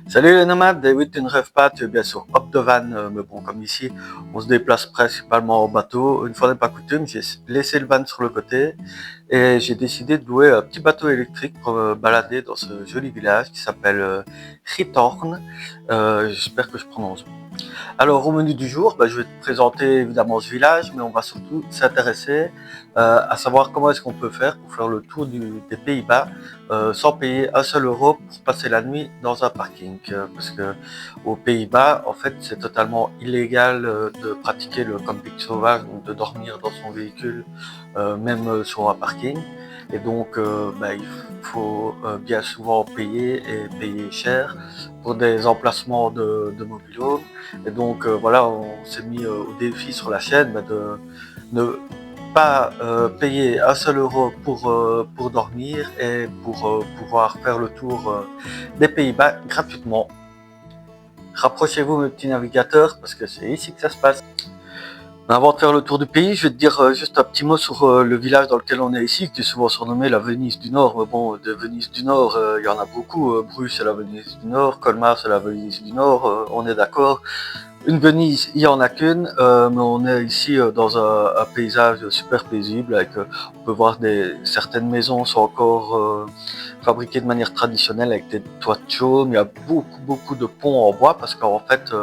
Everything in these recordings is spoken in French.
Salut les nomades, et oui tu ne rêves pas, tu es bien sûr hop de van, mais bon comme ici on se déplace principalement en bateau, une fois n'est pas coutume, j'ai laissé le van sur le côté et j'ai décidé de louer un petit bateau électrique pour me balader dans ce joli village qui s'appelle Giethoorn. J'espère que je prononce. Alors au menu du jour, je vais te présenter évidemment ce village, mais on va surtout s'intéresser à savoir comment est-ce qu'on peut faire pour faire le tour des Pays-Bas sans payer un seul euro pour passer la nuit dans un parking. Parce que aux Pays-Bas, en fait, c'est totalement illégal de pratiquer le camping sauvage, donc de dormir dans son véhicule, même sur un parking. Et donc, il faut bien souvent payer et payer cher pour des emplacements de mobil-home. Et donc voilà, on s'est mis au défi sur la chaîne de ne pas payer un seul euro pour dormir et pour pouvoir faire le tour des Pays-Bas gratuitement. Rapprochez-vous mes petits navigateurs parce que c'est ici que ça se passe. Avant de faire le tour du pays, je vais te dire juste un petit mot sur le village dans lequel on est ici, qui est souvent surnommé la Venise du Nord. Mais bon, de Venise du Nord, il y en a beaucoup. Bruges, c'est la Venise du Nord. Colmar, c'est la Venise du Nord. On est d'accord. Une Venise, il n'y en a qu'une, mais on est ici dans un paysage super paisible. On peut voir certaines maisons sont encore fabriquées de manière traditionnelle avec des toits de chaume. Il y a beaucoup de ponts en bois parce qu'en fait,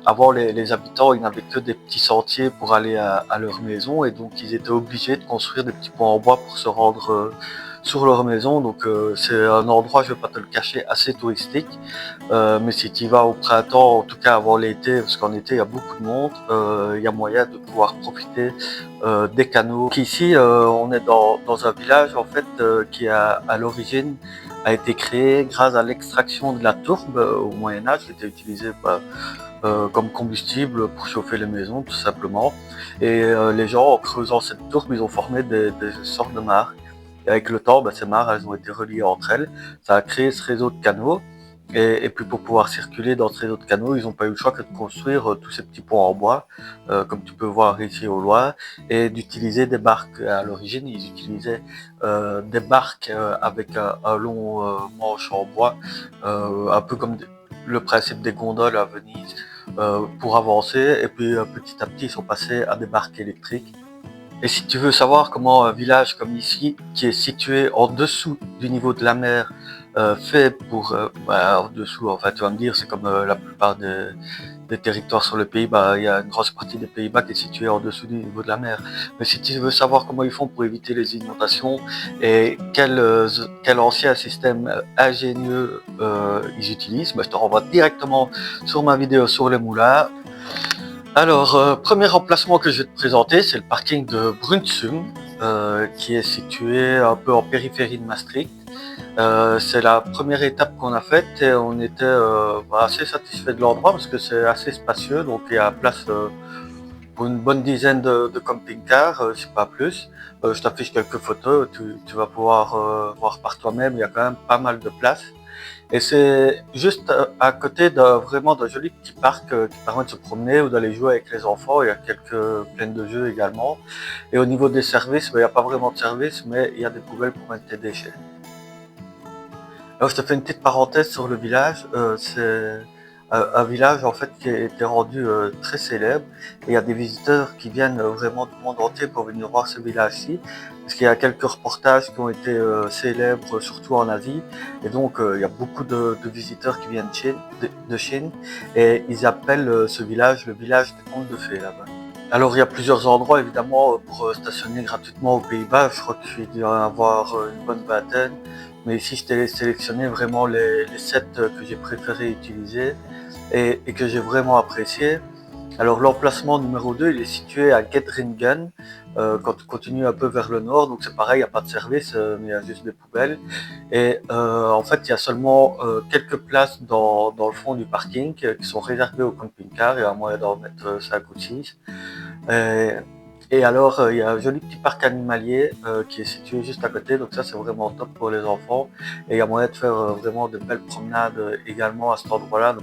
avant les habitants, ils n'avaient que des petits sentiers pour aller à leur maison et donc ils étaient obligés de construire des petits ponts en bois pour se rendre sur leur maison. Donc c'est un endroit, je ne vais pas te le cacher, assez touristique. Mais si tu y vas au printemps, en tout cas avant l'été, parce qu'en été il y a beaucoup de monde, il y a moyen de pouvoir profiter des canaux. Ici, on est dans un village en fait qui à l'origine a été créé grâce à l'extraction de la tourbe au Moyen Âge, qui était utilisée comme combustible pour chauffer les maisons tout simplement. Et les gens, en creusant cette tourbe, ils ont formé des sortes de mares. Et avec le temps, ces mares, elles ont été reliées entre elles. Ça a créé ce réseau de canaux. Et puis pour pouvoir circuler dans ce réseau de canaux, ils n'ont pas eu le choix que de construire tous ces petits ponts en bois, comme tu peux voir ici au loin, et d'utiliser des barques. À l'origine, ils utilisaient des barques avec un long manche en bois, un peu comme le principe des gondoles à Venise, pour avancer. Et puis petit à petit, ils sont passés à des barques électriques. Et si tu veux savoir comment un village comme ici, qui est situé en dessous du niveau de la mer, fait pour... en dessous, en fait, tu vas me dire, c'est comme la plupart des territoires sur le pays, il y a une grosse partie des Pays-Bas qui est située en dessous du niveau de la mer. Mais si tu veux savoir comment ils font pour éviter les inondations et quel ancien système ingénieux ils utilisent, je te renvoie directement sur ma vidéo sur les moulins. Alors, premier emplacement que je vais te présenter, c'est le parking de Brunssum, qui est situé un peu en périphérie de Maastricht. C'est la première étape qu'on a faite et on était assez satisfait de l'endroit parce que c'est assez spacieux, donc il y a place pour une bonne dizaine de camping-cars, si pas plus. Je t'affiche quelques photos, tu vas pouvoir voir par toi-même, il y a quand même pas mal de place. Et c'est juste à côté d'un joli petit parc qui permet de se promener ou d'aller jouer avec les enfants. Il y a quelques plaines de jeux également. Et au niveau des services, il n'y a pas vraiment de service, mais il y a des poubelles pour mettre tes déchets. Alors je te fais une petite parenthèse sur le village. C'est un village en fait qui a été rendu très célèbre. Et il y a des visiteurs qui viennent vraiment du monde entier pour venir voir ce village-ci. Parce qu'il y a quelques reportages qui ont été célèbres, surtout en Asie. Et donc il y a beaucoup de visiteurs qui viennent de Chine. Et ils appellent ce village le village des contes de fées là-bas. Alors il y a plusieurs endroits évidemment pour stationner gratuitement aux Pays-Bas. Je crois qu'il doit y en avoir une bonne vingtaine. Mais ici je t'ai sélectionné vraiment les 7 que j'ai préféré utiliser et que j'ai vraiment apprécié. Alors l'emplacement numéro 2, il est situé à Gettringen, quand tu continues un peu vers le nord, donc c'est pareil, il n'y a pas de service, mais il y a juste des poubelles. Et en fait, il y a seulement quelques places dans le fond du parking qui sont réservées aux camping-cars, il y a moyen d'en mettre 5 ou 6. Et alors, il y a un joli petit parc animalier qui est situé juste à côté, donc ça c'est vraiment top pour les enfants. Et il y a moyen de faire vraiment de belles promenades également à cet endroit-là.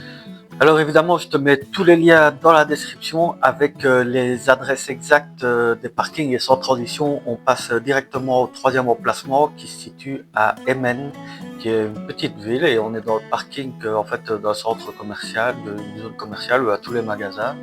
Alors évidemment, je te mets tous les liens dans la description avec les adresses exactes des parkings et sans transition, on passe directement au troisième emplacement qui se situe à Emmen, qui est une petite ville, et on est dans le parking en fait d'un centre commercial, d'une zone commerciale où il y a tous les magasins.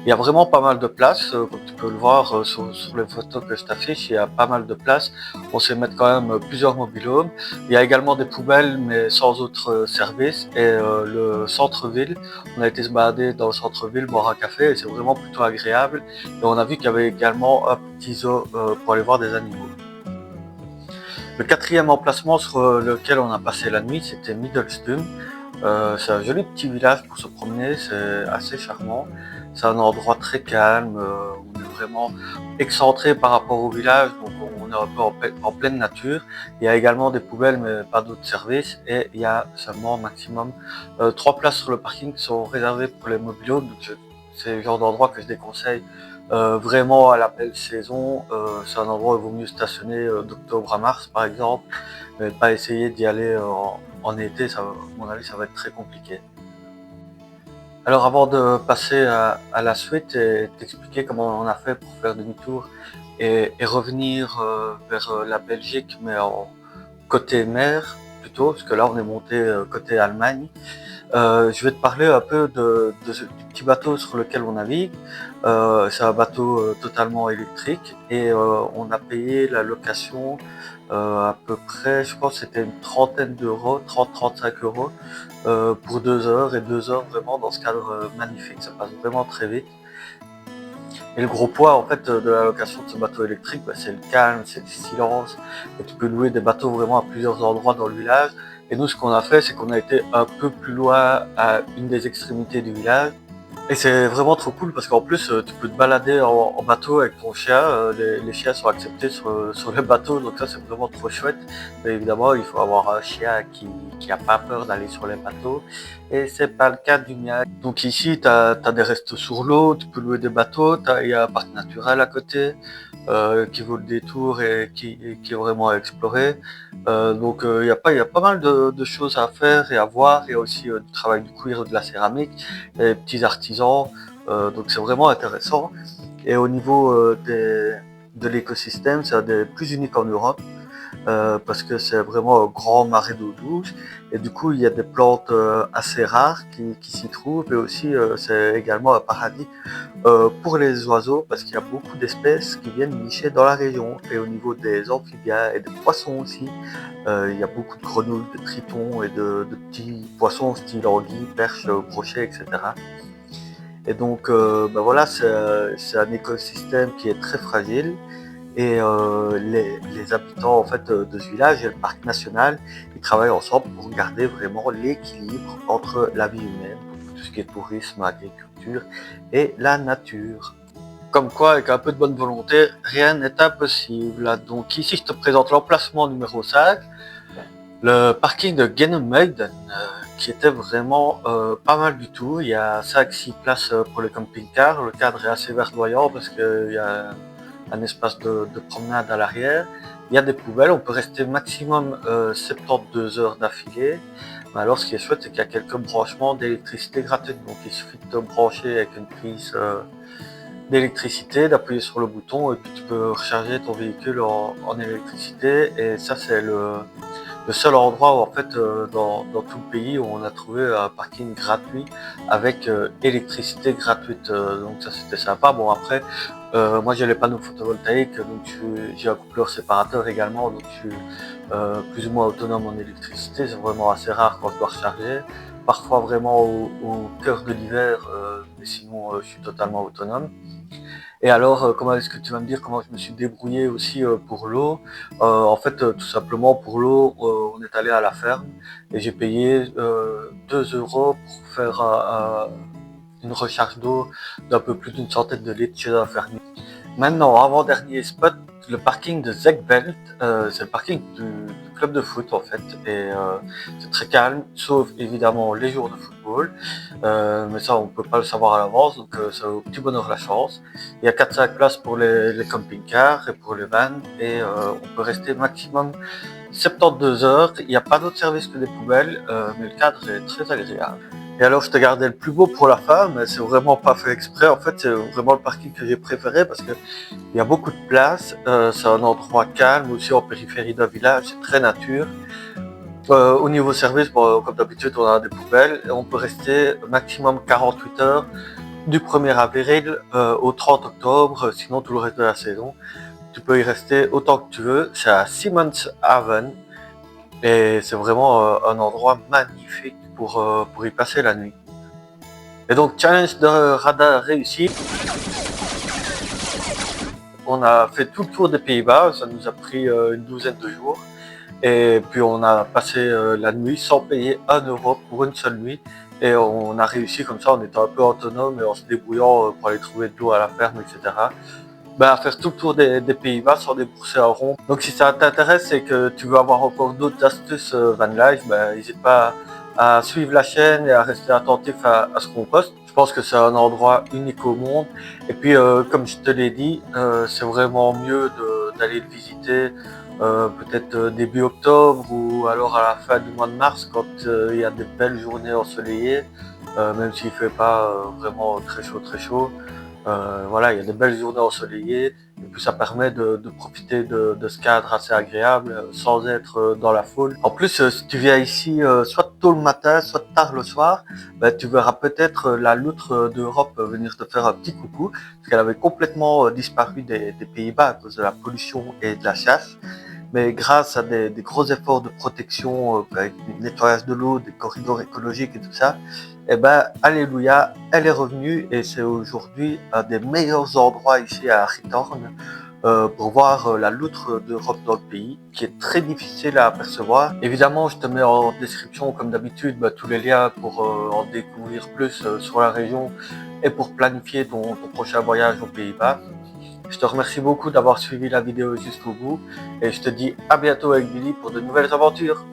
Il y a vraiment pas mal de place, comme tu peux le voir sur les photos que je t'affiche, il y a pas mal de place. On sait mettre quand même plusieurs mobil-homes. Il y a également des poubelles, mais sans autre service. Et le centre-ville, on a été se balader dans le centre-ville, boire un café, et c'est vraiment plutôt agréable. Et on a vu qu'il y avait également un petit zoo pour aller voir des animaux. Le quatrième emplacement sur lequel on a passé la nuit, c'était Middelstum. C'est un joli petit village pour se promener, c'est assez charmant. C'est un endroit très calme, on est vraiment excentré par rapport au village, donc on est un peu en pleine nature. Il y a également des poubelles, mais pas d'autres services, et il y a seulement maximum 3 places sur le parking qui sont réservées pour les mobilhomes. Donc c'est le genre d'endroit que je déconseille vraiment à la belle saison. C'est un endroit où il vaut mieux stationner d'octobre à mars par exemple, mais pas essayer d'y aller en été, ça, à mon avis ça va être très compliqué. Alors avant de passer à la suite et t'expliquer comment on a fait pour faire demi-tour et revenir vers la Belgique, mais en côté mer plutôt, parce que là on est monté côté Allemagne. Je vais te parler un peu du petit bateau sur lequel on navigue. C'est un bateau totalement électrique, et on a payé la location à peu près, je pense que c'était une trentaine d'euros, 30-35 € pour 2 heures, et 2 heures vraiment dans ce cadre magnifique, ça passe vraiment très vite. Et le gros poids en fait de la location de ce bateau électrique, c'est le calme, c'est le silence, et tu peux louer des bateaux vraiment à plusieurs endroits dans le village. Et nous, ce qu'on a fait, c'est qu'on a été un peu plus loin à une des extrémités du village. Et c'est vraiment trop cool parce qu'en plus, tu peux te balader en bateau avec ton chien. Les chiens sont acceptés sur le bateau, donc ça, c'est vraiment trop chouette. Mais évidemment, il faut avoir un chien qui a pas peur d'aller sur les bateaux. Et c'est pas le cas du mien. Donc ici, tu as des restos sur l'eau, tu peux louer des bateaux. Il y a un parc naturel à côté qui vaut le détour et qui est vraiment à explorer. Donc il y a pas mal de choses à faire et à voir. Il y a aussi du travail du cuir et de la céramique, des petits artisans, donc c'est vraiment intéressant. Et au niveau de l'écosystème, c'est un des plus uniques en Europe, parce que c'est vraiment un grand marais d'eau douce, et du coup il y a des plantes assez rares qui s'y trouvent, et aussi c'est également un paradis pour les oiseaux, parce qu'il y a beaucoup d'espèces qui viennent nicher dans la région. Et au niveau des amphibiens et des poissons aussi, il y a beaucoup de grenouilles, de tritons et de petits poissons style anguilles, perches, brochets, etc. Et donc voilà, c'est un écosystème qui est très fragile. Et les habitants en fait de ce village et le parc national, ils travaillent ensemble pour garder vraiment l'équilibre entre la vie humaine, tout ce qui est tourisme, agriculture et la nature. Comme quoi, avec un peu de bonne volonté, rien n'est impossible. Donc ici, je te présente l'emplacement numéro 5, le parking de Gennemeiden, qui était vraiment pas mal du tout. Il y a 5-6 places pour les camping-cars. Le cadre est assez verdoyant parce qu'il y a un espace de promenade à l'arrière. Il y a des poubelles, on peut rester maximum 72 heures d'affilée. Mais alors ce qui est chouette, c'est qu'il y a quelques branchements d'électricité gratuite. Donc il suffit de te brancher avec une prise d'électricité, d'appuyer sur le bouton, et puis tu peux recharger ton véhicule en électricité. Et ça, c'est le seul endroit où, en fait dans tout le pays où on a trouvé un parking gratuit avec électricité gratuite. Donc ça, c'était sympa. Bon, après moi j'ai les panneaux photovoltaïques, donc j'ai un coupleur séparateur également, donc je suis plus ou moins autonome en électricité. C'est vraiment assez rare quand je dois recharger, parfois vraiment au cœur de l'hiver, mais sinon je suis totalement autonome. Et alors, comment est-ce que tu vas me dire comment je me suis débrouillé aussi pour l'eau? En fait, tout simplement pour l'eau, on est allé à la ferme et j'ai payé 2 € pour faire une recharge d'eau d'un peu plus d'une centaine de litres chez un fermier. Maintenant, avant-dernier spot, le parking de Zegveld, c'est le parking du club de foot en fait, et c'est très calme, sauf évidemment les jours de football, mais ça on peut pas le savoir à l'avance, donc c'est au petit bonheur la chance. Il y a 4-5 places pour les camping-cars et pour les vannes, et on peut rester maximum 72 heures. Il n'y a pas d'autre service que des poubelles, mais le cadre est très agréable. Et alors, je te gardais le plus beau pour la fin, mais c'est vraiment pas fait exprès. En fait, c'est vraiment le parking que j'ai préféré parce que il y a beaucoup de place. C'est un endroit calme aussi en périphérie d'un village. C'est très nature. Au niveau service, bon, comme d'habitude, on a des poubelles et on peut rester maximum 48 heures du 1er avril au 30 octobre, sinon tout le reste de la saison. Tu peux y rester autant que tu veux. C'est à Siemenshaven et c'est vraiment un endroit magnifique pour y passer la nuit. Et donc, challenge de radar réussi. On a fait tout le tour des Pays-Bas, ça nous a pris une douzaine de jours. Et puis on a passé la nuit sans payer 1 euro pour une seule nuit. Et on a réussi comme ça, on était un peu autonome et en se débrouillant pour aller trouver de l'eau à la ferme, etc. À faire tout le tour des Pays-Bas sans débourser un rond. Donc si ça t'intéresse et que tu veux avoir encore d'autres astuces van life, n'hésite pas à suivre la chaîne et à rester attentif à ce qu'on poste. Je pense que c'est un endroit unique au monde. Et puis comme je te l'ai dit, c'est vraiment mieux d'aller le visiter peut-être début octobre ou alors à la fin du mois de mars quand il y a des belles journées ensoleillées, même s'il ne fait pas vraiment très chaud très chaud. Voilà, il y a des belles journées ensoleillées et puis ça permet de profiter de ce cadre assez agréable sans être dans la foule. En plus, si tu viens ici soit tôt le matin, soit tard le soir, tu verras peut-être la loutre d'Europe venir te faire un petit coucou parce qu'elle avait complètement disparu des Pays-Bas à cause de la pollution et de la chasse. Mais grâce à des gros efforts de protection, avec le nettoyage de l'eau, des corridors écologiques et tout ça, alléluia, elle est revenue et c'est aujourd'hui un des meilleurs endroits ici à Rittorn pour voir la loutre d'Europe dans le pays, qui est très difficile à apercevoir. Évidemment, je te mets en description, comme d'habitude, tous les liens pour en découvrir plus sur la région et pour planifier ton prochain voyage aux Pays-Bas. Je te remercie beaucoup d'avoir suivi la vidéo jusqu'au bout et je te dis à bientôt avec Billy pour de nouvelles aventures.